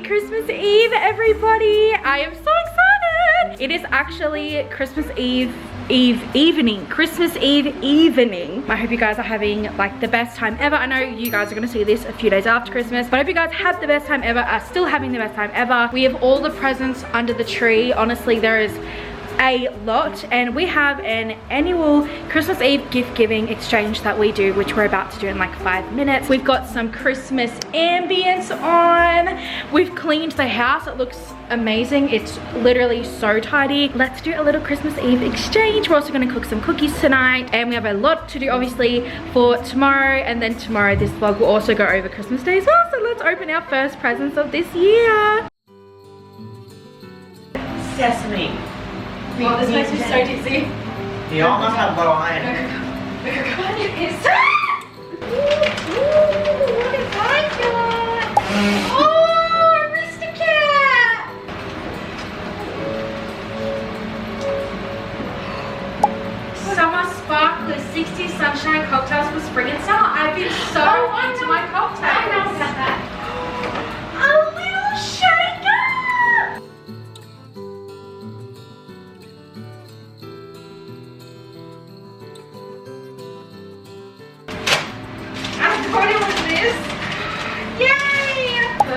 Christmas Eve, everybody. I am so excited. It is actually Christmas Eve evening. I hope you guys are having like the best time ever. I know you guys are gonna see this a few days after Christmas, but I hope you guys have the best time ever, are still having the best time ever. We have all the presents under the tree. Honestly, there is a lot, and we have an annual Christmas Eve gift giving exchange that we do, which we're about to do in like 5 minutes. We've got some Christmas ambience on. We've cleaned the house. It looks amazing. It's literally so tidy. Let's do a little Christmas Eve exchange. We're also going to cook some cookies tonight, and we have a lot to do obviously for tomorrow, and then tomorrow this vlog will also go over Christmas Day as well. So let's open our first presents of this year. Sesame. Oh, this makes me so dizzy. You almost have low iron. What have I got? Oh, Aristocat! Summer sparklers, 60 sunshine cocktails for spring and summer. I've been so into my cocktails. I know about that. A little shaker!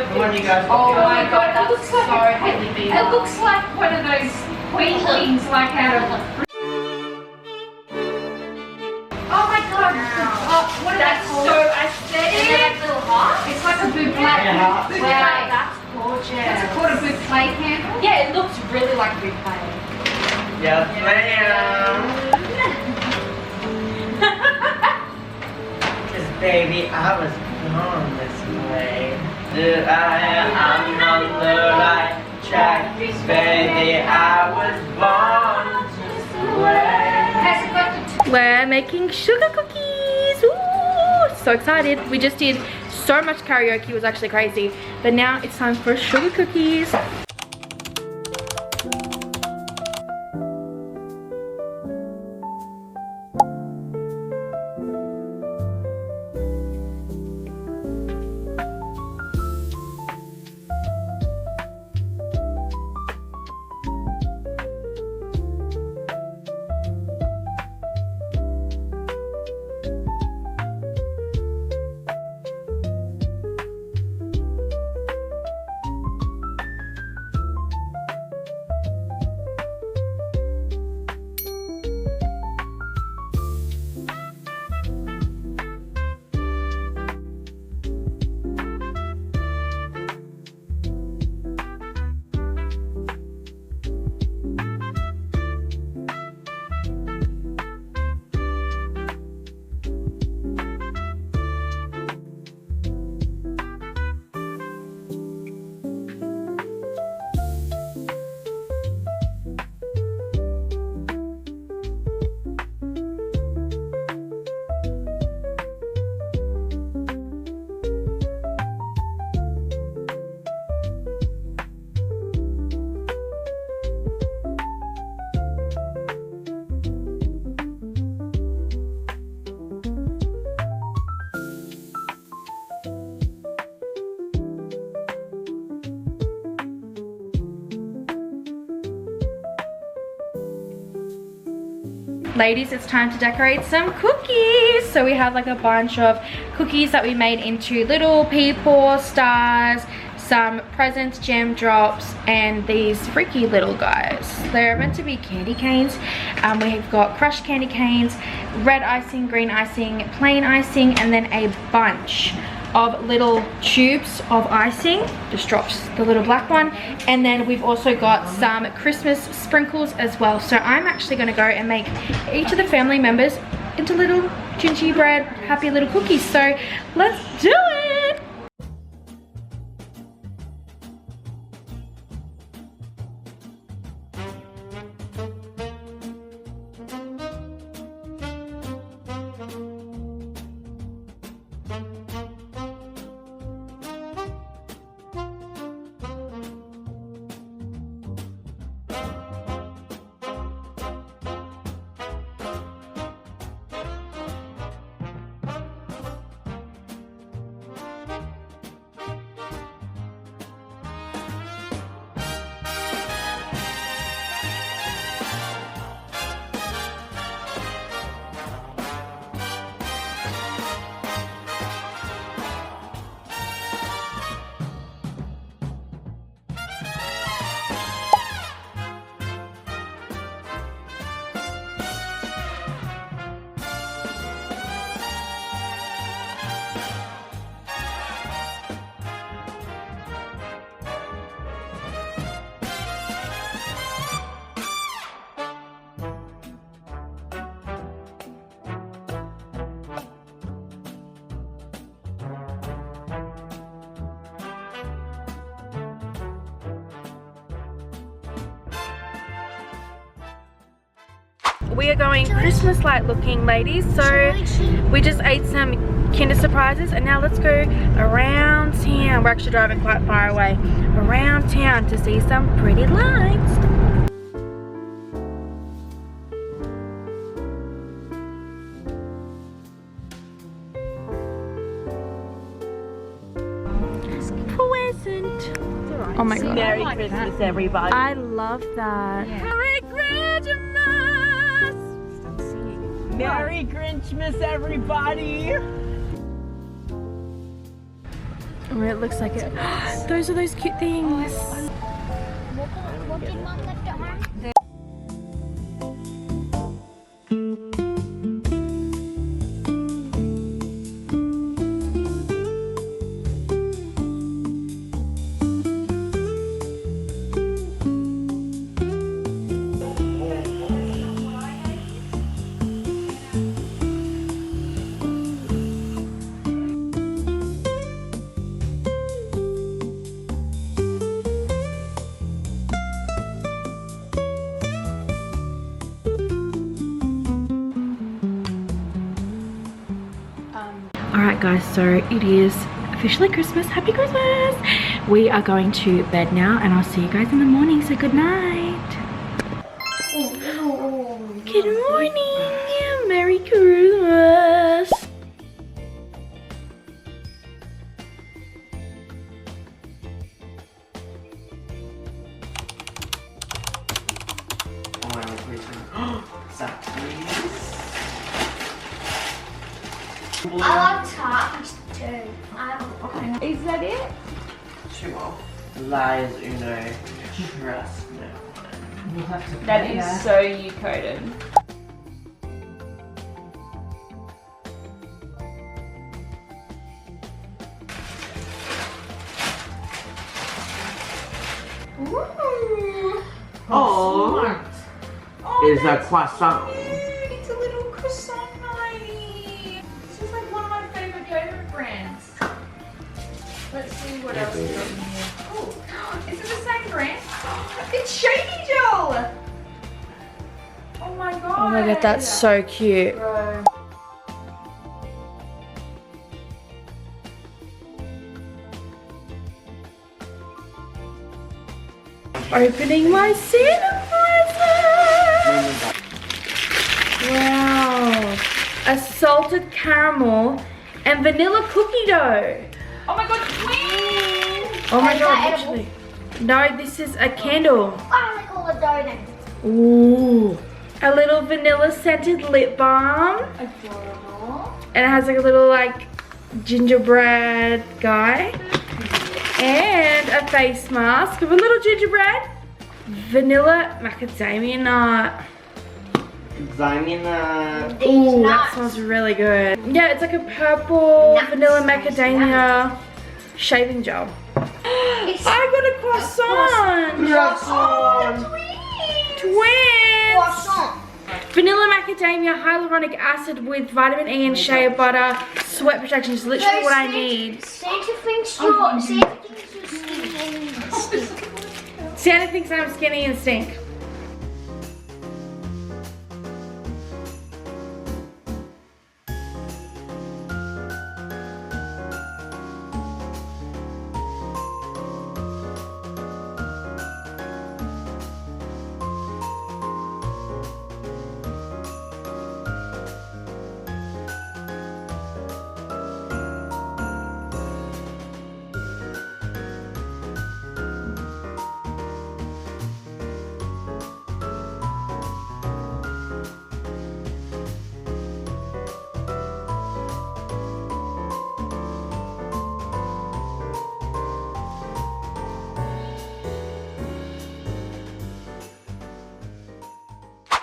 What do you guys Oh my god, that looks so heavy. It looks like one of those queenlings, like out of. Oh my god! What is that called? So aesthetic. Is it like little heart? It's like a boucle. Yeah. Wow, that's gorgeous. What's it called? A boucle candle? Yeah, it looks really like a boucle. Yes, ma'am. Cause baby, I was born this way. I'm on the right track. Baby, I was born this way. We're making sugar cookies. Ooh, so excited. We just did so much karaoke. It was actually crazy. But now it's time for sugar cookies. Ladies, it's time to decorate some cookies. So we have like a bunch of cookies that we made into little people stars, some presents, gem drops, and these freaky little guys. They're meant to be candy canes. We've got crushed candy canes, red icing, green icing, plain icing, and then a bunch of little tubes of icing, just drops the little black one, and then we've also got some Christmas sprinkles as well. So I'm actually going to go and make each of the family members into little gingerbread happy little cookies. So let's do it. we are going Christmas light looking, ladies. So we just ate some Kinder Surprises and now let's go around town. We're actually driving quite far away. Around town to see some pretty lights. Present. Oh my god. Merry Christmas, everybody. I love that. Yeah. Merry Christmas! Stop singing. Merry Grinchmas, everybody. Oh, it looks like it. Those are those cute things. What did Mom left at home? Alright guys, so it is officially Christmas. Happy Christmas! We are going to bed now and I'll see you guys in the morning, so good night. Good morning! Merry Christmas! Merry Christmas. Suck, please. I love tarts too. Is that it? Sure. Lies, Uno. Trust no one. That is so you coded. Ooh. Oh, it's a croissant. It's a little croissant night. This is like one of my favorite yogurt brands. Let's see what else is in here. Oh, is it the same brand? It's Shady Gel. Oh my god. Oh my god, that's so cute. Bro. Opening my Santa present! Wow. A salted caramel and vanilla cookie dough. Oh my god, twins! Oh my Is god, that edible? literally. No, this is a candle. I want to call it donut. Ooh. A little vanilla scented lip balm. Adorable. And it has like a little like gingerbread guy. And a face mask of a little gingerbread. Vanilla macadamia nut. Xymina. Ooh, that nuts. smells really good. Yeah, it's like a purple Nuts. vanilla macadamia shaving gel. It's I got a croissant. Croissant. Twins. croissant. Vanilla macadamia hyaluronic acid with vitamin E and shea butter. Sweat protection is literally what I need. Santa thinks you're skinny and stink. Santa thinks I'm skinny and stink.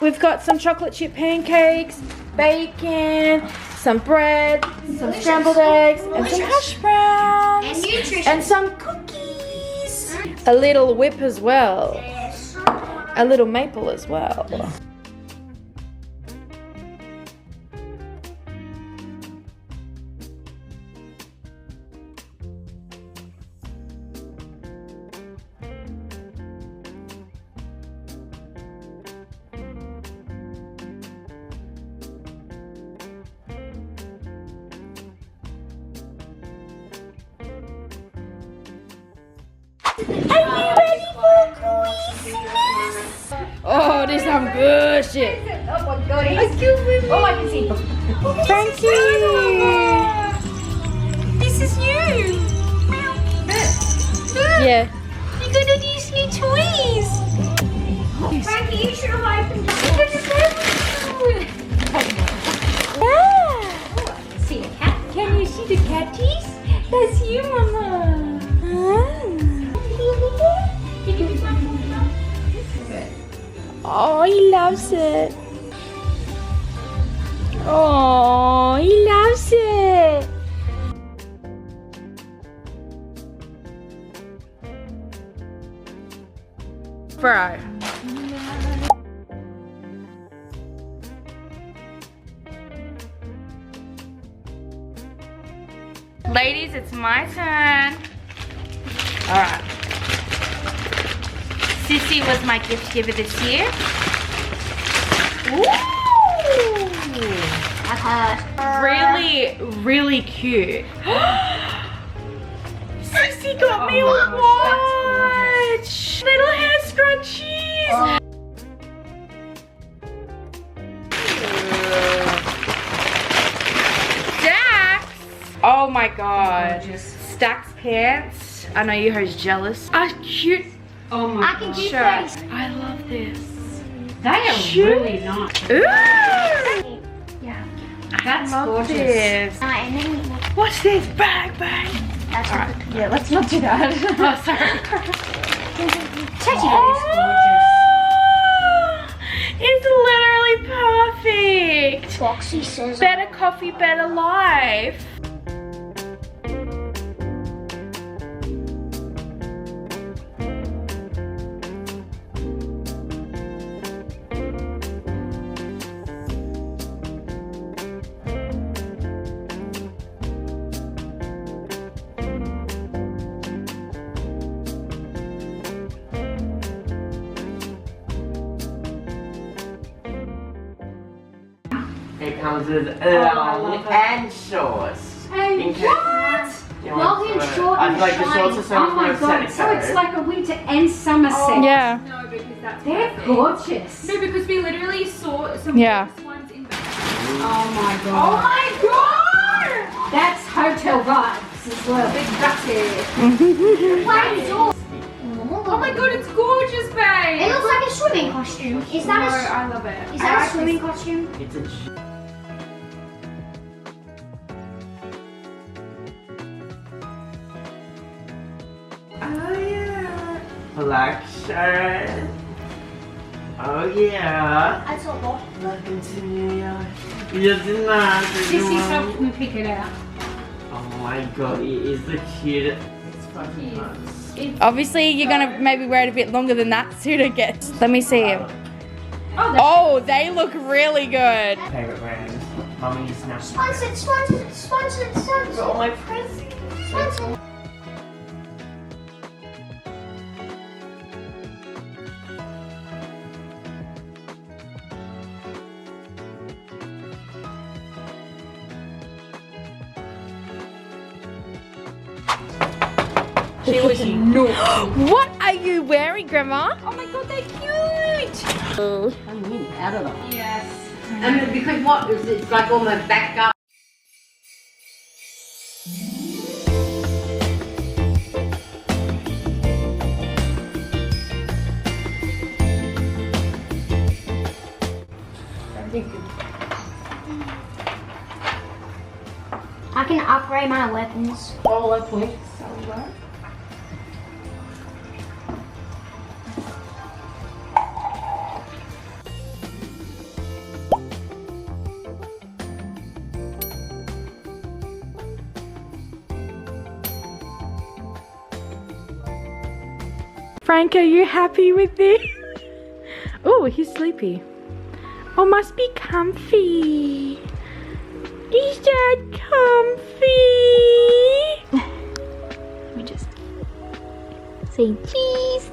We've got some chocolate chip pancakes, bacon, some bread, some scrambled eggs, and some hash browns, And nutrition. and some cookies. A little whip as well. A little maple as well. Are you ready for Christmas? Oh, this is some good shit. Oh my god, oh, I can see. Frankie! This is you. Yeah. You got all these new toys. Frankie, you should have opened it. Yeah. See a cat? Can you see the catties? That's you, Mama. Oh, he loves it. Oh, he loves it. Bro. Ladies, it's my turn. Alright. Sissy was my gift giver this year. Ooh! Really, really cute. Sissy got me a watch. Little hair scrunchies. Stacks. Oh my god. Stacks pants. I know you hoes jealous. Are cute. Oh my I can do Shirt. things. I love this. They are really nice. Ooh! Yeah. That's Love gorgeous. this. And then What's this? Bang, bang. that's Alright. Yeah, let's not do that. Oh, sorry. Touchy It's literally perfect. Foxy says. Better coffee, better life. It comes with I long love it. and shorts. Hey, In case what? you want Long and to- short I and feel like the shorts are so Oh my much god, more so it's like a winter and summer set. Yeah. No, because that's They're perfect. gorgeous. No, because we literally saw some Yeah. nice ones in Oh my god. Oh my god! That's hotel vibes as well. Big gutted. Oh my god, it's gorgeous, babe! It looks like a swimming costume. Is No, that I love it. a is that a swimming costume? It's a Oh yeah. black shirt. Oh yeah. I saw what? Welcome to New York. You did not. Sissy, stop and pick it out. Oh my god, it is the cutest. It's fucking fun. Obviously, you're gonna maybe wear it a bit longer than that suit, I guess. Let me see him. Oh, they look really good. Favorite brand. Mummy's now. Sponsored. Oh my presents. Sponsored. She was naughty. What are you wearing, Grandma? Oh my god, they're cute. Oh. I'm really out of them. Yes. And because what? It's like almost back up. I can upgrade my weapons. All up with. Frank, are you happy with this? Oh, he's sleepy. Oh, must be comfy. Is that comfy? Let me just say cheese.